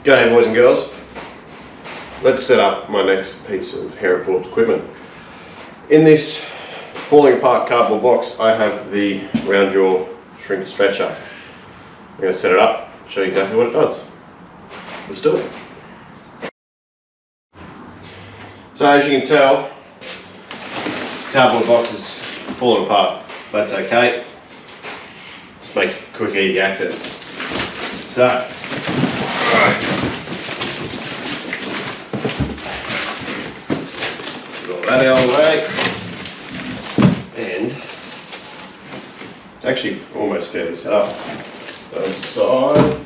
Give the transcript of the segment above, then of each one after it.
G'day boys and girls. Let's set up my next piece of Hare and Forbes equipment. In this falling apart cardboard box I have the round jaw shrinker stretcher. I'm going to set it up, show you exactly what it does. Let's do it. So as you can tell, cardboard box is falling apart. That's okay. Just makes quick, easy access. So, alright. Got that out of the way. And it's actually almost fairly set up. Those aside.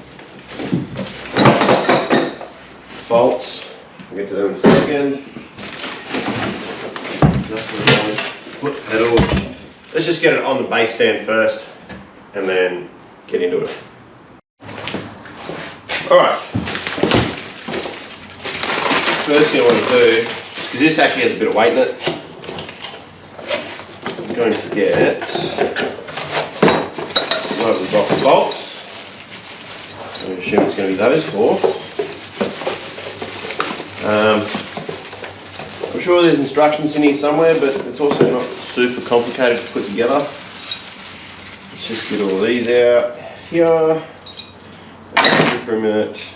Bolts. We'll get to them in a second. Foot pedal. Let's just get it on the base stand first and then get into it. Alright. First thing I want to do, because this actually has a bit of weight in it, I'm going to get one of the box bolts. I'm assuming it's going to be those four. I'm sure there's instructions in here somewhere, but it's also not super complicated to put together. Let's just get all these out here. For a minute.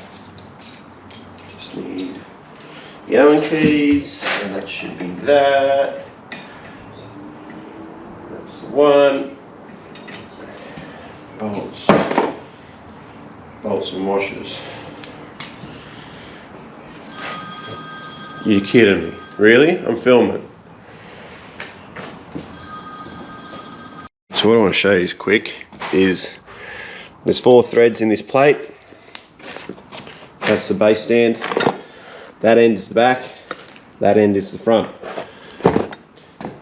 Just need the Allen keys, and that should be that. That's the one. Bolts. Bolts and washers. You're kidding me. Really? I'm filming. So what I want to show you is quick is there's 4 threads in this plate. That's the base stand. That end is the back. That end is the front.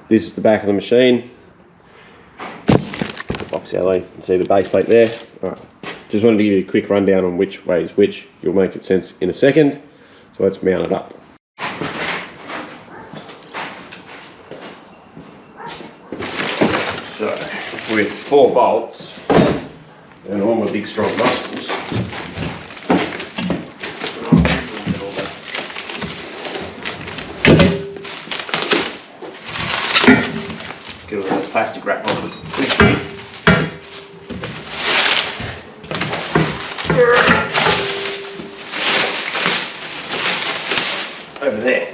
This is the back of the machine. Box out lane. You can see the base plate there. Alright. Just wanted to give you a quick rundown on which way is which. You'll make it sense in a second. So let's mount it up. So, with 4 bolts and all my big strong muscles, get all that plastic wrap on it. Over there.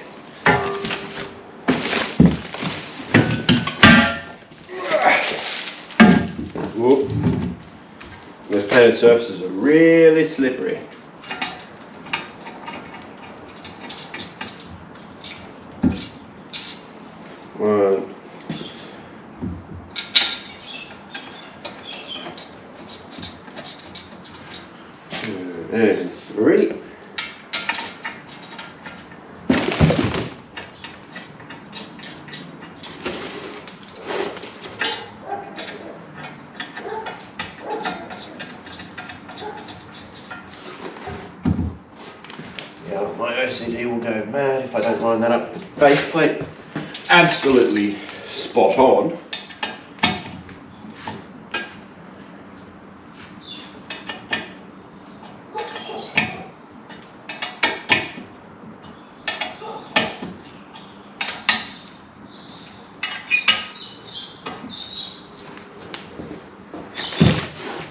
Whoop. Those painted surfaces are really slippery. One. 2 and 3. Yeah, my OCD will go mad if I don't line that up with the base plate. Absolutely spot on.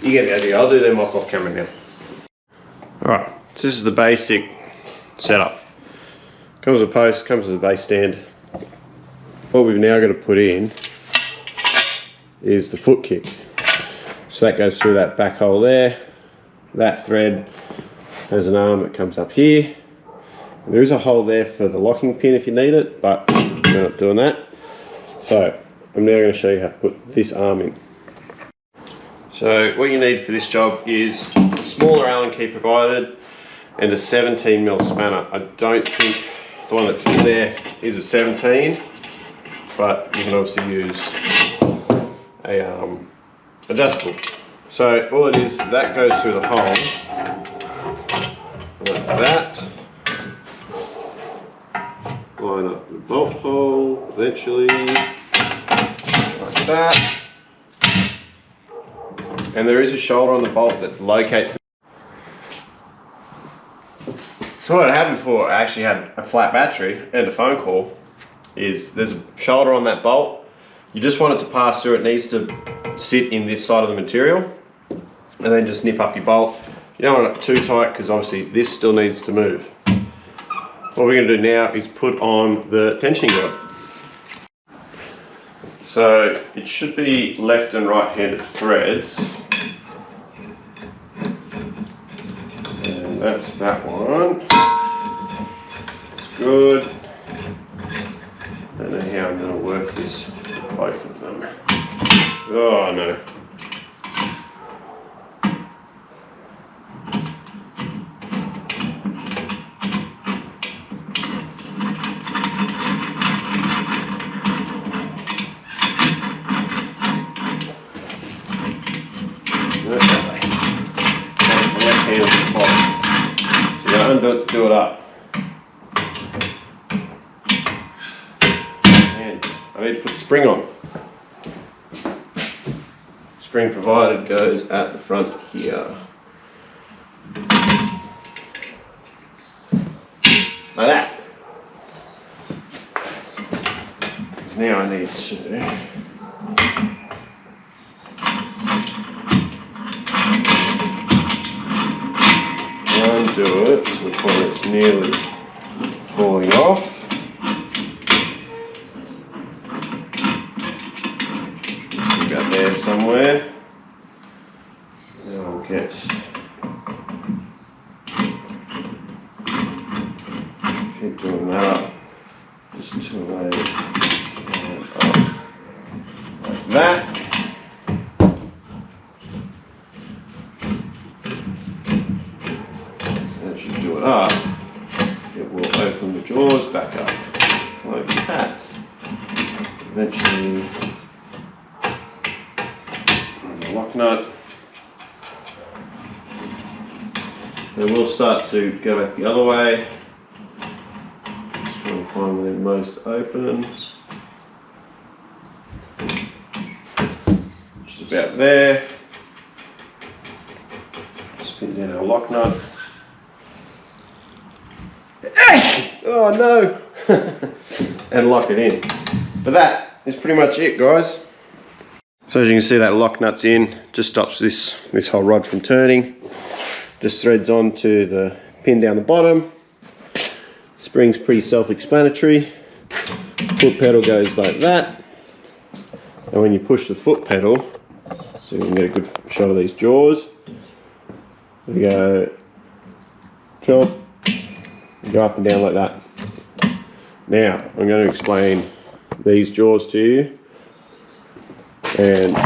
You get the idea. I'll do them off camera now. Alright, so this is the basic setup. Comes with a post, comes with a base stand. What we've now got to put in is the foot kick. So that goes through that back hole there. That thread has an arm that comes up here. And there is a hole there for the locking pin if you need it, but we're not doing that. So I'm now going to show you how to put this arm in. So what you need for this job is a smaller Allen key provided and a 17mm spanner. I don't think the one that's in there is a 17, but you can obviously use a adjustable. So all it is, that goes through the hole like that. Line up the bolt hole eventually like that. And there is a shoulder on the bolt that locates So what happened before I actually had a flat battery and a phone call is there's a shoulder on that bolt. You just want it to pass through. It needs to sit in this side of the material, and then just nip up your bolt. You don't want it too tight because obviously this still needs to move. What we're going to do now is put on the tensioning rod. So it should be left and right handed threads. And that's that one. It's good. I don't know how I'm going to work this, both of them. Oh no. That's the left hand of the bottom. So you undo it to do it up. And I need to put the spring on. Spring provided goes at the front here. Like that. Because now I need to undo it to the point where it's nearly falling off. About there somewhere. Now I'll get keep doing that up just to lay it up like that. As you do it up, it will open the jaws back up like that. Eventually, the lock nut. They will start to go back the other way. Just trying to find where they're most open. Just about there. Spin down our lock nut. Oh no! And lock it in. But that is pretty much it, guys. So as you can see, that lock nut's in, just stops this whole rod from turning. Just threads onto the pin down the bottom. Spring's pretty self-explanatory. Foot pedal goes like that. And when you push the foot pedal, so you can get a good shot of these jaws, we go chop, and go up and down like that. Now, I'm going to explain these jaws to you, and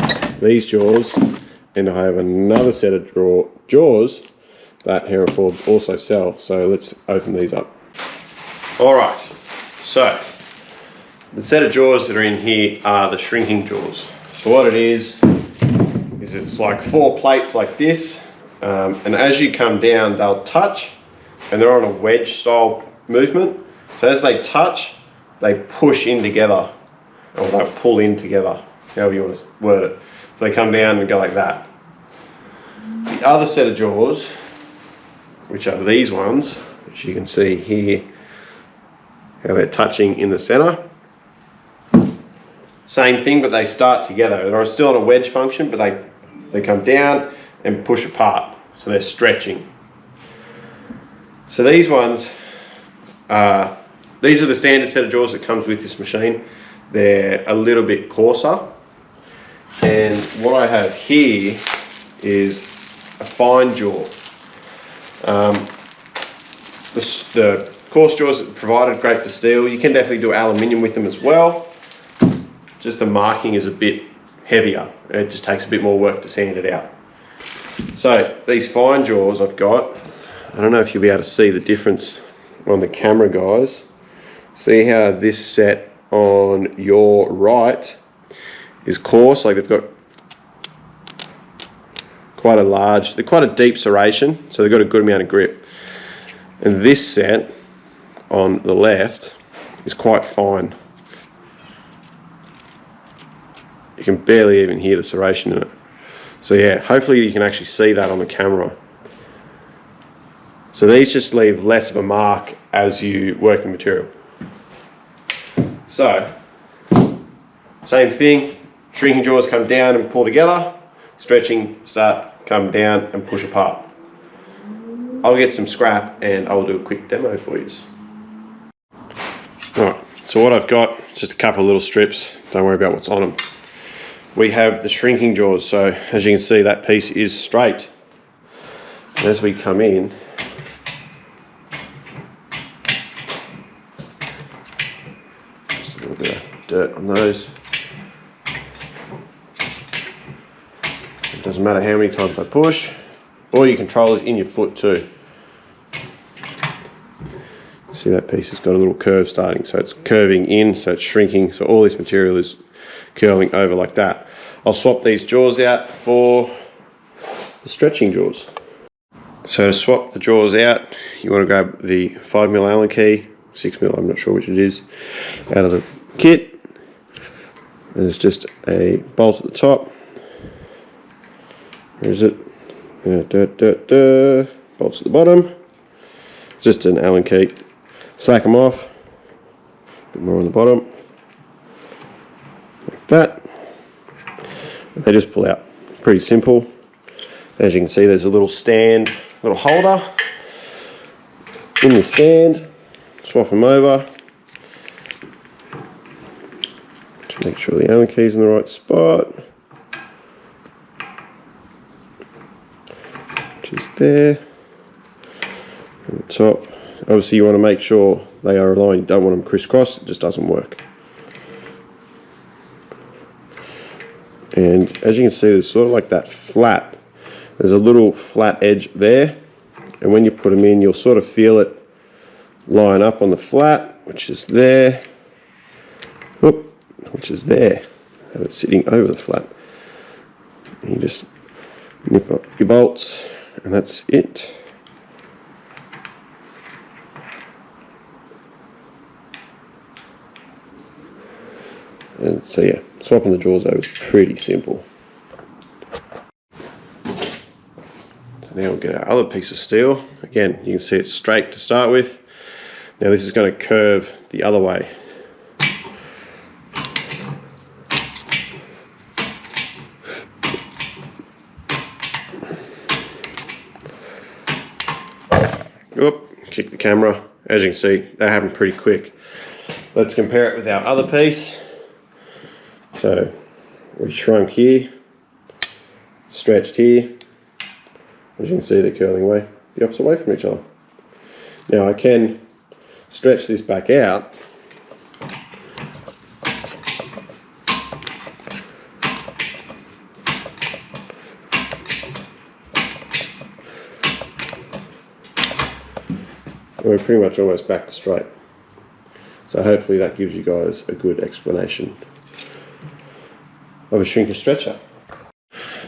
these jaws, and I have another set of jaws that Hare and Forbes also sell. So let's open these up. Alright, so the set of jaws that are in here are the shrinking jaws. So what it is it's like 4 plates like this, and as you come down they'll touch, and they're on a wedge style movement. So as they touch, they push in together, or they pull in together, however you want to word it. So they come down and go like that. The other set of jaws, which are these ones, which you can see here, how they're touching in the center. Same thing, but they start together. They're still on a wedge function, but they come down and push apart, so they're stretching. So these ones, these are the standard set of jaws that comes with this machine. They're a little bit coarser, and what I have here is a fine jaw. The coarse jaws that are provided, great for steel. You can definitely do aluminium with them as well. Just the marking is a bit heavier. It just takes a bit more work to sand it out. So these fine jaws I've got, I don't know if you'll be able to see the difference on the camera, guys. See how this set on your right is coarse, like they've got quite a deep serration, so they've got a good amount of grip. And this set on the left is quite fine. You can barely even hear the serration in it. So yeah, hopefully you can actually see that on the camera. So these just leave less of a mark as you work the material. So, same thing, shrinking jaws come down and pull together, stretching start, come down and push apart. I'll get some scrap and I'll do a quick demo for you. Alright, so what I've got, just a couple of little strips, don't worry about what's on them. We have the shrinking jaws, so as you can see that piece is straight. And as we come in, just a little bit of dirt on those. It doesn't matter how many times I push. All your control is in your foot too. See that piece has got a little curve starting, so it's curving in, so it's shrinking, so all this material is curling over like that. I'll swap these jaws out for the stretching jaws. So to swap the jaws out, you want to grab the 5mm Allen key, 6mm, I'm not sure which it is, out of the kit. And there's just a bolt at the top. Where is it? Bolts at the bottom. Just an Allen key. Slack them off. A bit more on the bottom. Like that. And they just pull out. Pretty simple. As you can see, there's a little stand, little holder in the stand. Swap them over. Just make sure the Allen key's in the right spot. Which is there. On the top. Obviously you want to make sure they are aligned, you don't want them crisscross, it just doesn't work. And as you can see, there's sort of like that flat, there's a little flat edge there, and when you put them in you'll sort of feel it line up on the flat, which is there, which is there, have it sitting over the flat. And you just nip up your bolts and that's it. And so yeah, swapping the jaws over is pretty simple. So now we'll get our other piece of steel. Again, you can see it's straight to start with. Now this is going to curve the other way. Oop, kick the camera. As you can see, that happened pretty quick. Let's compare it with our other piece. So we shrunk here, stretched here. As you can see, they're curling away the opposite way from each other. Now I can stretch this back out. We're pretty much almost back to straight. So hopefully that gives you guys a good explanation of a shrinker stretcher.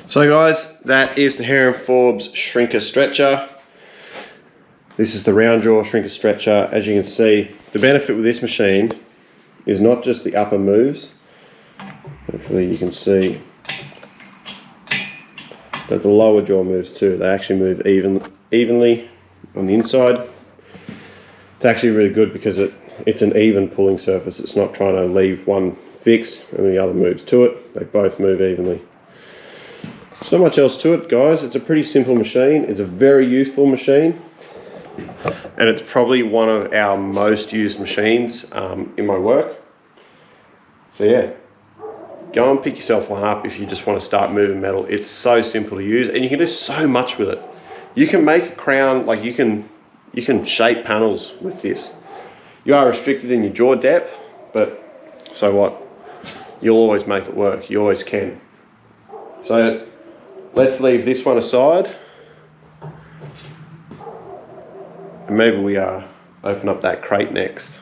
So guys, that is the Hare and Forbes shrinker stretcher. This is the round jaw shrinker stretcher. As you can see, the benefit with this machine is not just the upper moves. Hopefully you can see that the lower jaw moves too. They actually move evenly on the inside. It's actually really good because it's an even pulling surface. It's not trying to leave one fixed and the other moves to it. They both move evenly. There's not much else to it, guys. It's a pretty simple machine. It's a very useful machine, and it's probably one of our most used machines in my work. So yeah, go and pick yourself one up if you just want to start moving metal. It's so simple to use and you can do so much with it. You can make a crown, like you can shape panels with this. You are restricted in your jaw depth, but so what? You'll always make it work. You always can. So let's leave this one aside. And maybe we open up that crate next.